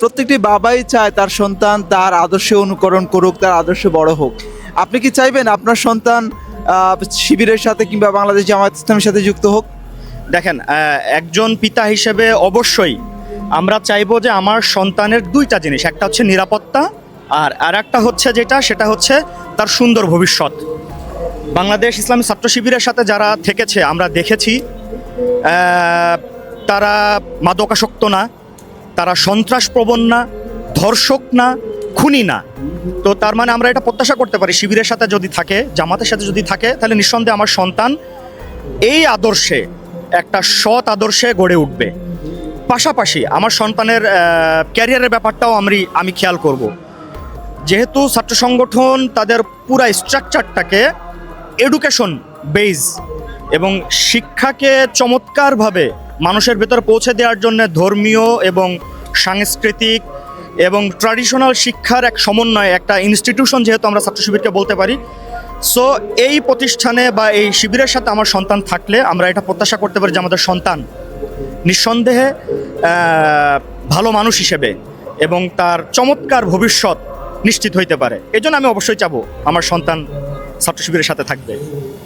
প্রত্যেকটি বাবাই চায় তার সন্তান তার আদর্শে অনুকরণ করুক, তার আদর্শে বড় হোক। আপনি কি চাইবেন আপনার সন্তান শিবিরের সাথে কিংবা বাংলাদেশ জামায়াত ইসলামের সাথে যুক্ত হোক? দেখেন, একজন পিতা হিসেবে অবশ্যই আমরা চাইবো যে আমার সন্তানের দুইটা জিনিস, একটা হচ্ছে নিরাপত্তা আর একটা হচ্ছে সেটা হচ্ছে তার সুন্দর ভবিষ্যৎ। বাংলাদেশ ইসলামী ছাত্র শিবিরের সাথে যারা থেকেছে আমরা দেখেছি তারা মাদকাসক্ত না, তারা সন্ত্রাসপ্রবণ না, ধর্ষক না, খুনি না। তো তার মানে আমরা এটা প্রত্যাশা করতে পারি শিবিরের সাথে যদি থাকে, জামাতের সাথে যদি থাকে, তাহলে নিঃসন্দেহে আমার সন্তান এই আদর্শে, একটা সৎ আদর্শে গড়ে উঠবে। পাশাপাশি আমার সন্তানের ক্যারিয়ারের ব্যাপারটাও আমি খেয়াল করব। যেহেতু ছাত্র সংগঠন তাদের পুরা স্ট্রাকচারটাকে এডুকেশন বেজ এবং শিক্ষাকে চমৎকারভাবে মানুষের ভেতর পৌঁছে দেওয়ার জন্য ধর্মীয় এবং সাংস্কৃতিক এবং ট্র্যাডিশনাল শিক্ষার এক সমন্বয়, একটা ইনস্টিটিউশন যেহেতু আমরা ছাত্র শিবিরকে বলতে পারি। সো এই প্রতিষ্ঠানে বা এই শিবিরের সাথে আমার সন্তান থাকলে আমরা এটা প্রত্যাশা করতে পারি যে আমাদের সন্তান নিঃসন্দেহে ভালো মানুষ হিসেবে এবং তার চমৎকার ভবিষ্যৎ নিশ্চিত হইতে পারে। এই জন্য আমি অবশ্যই চাবো আমার সন্তান ছাত্র শিবিরের সাথে থাকবে।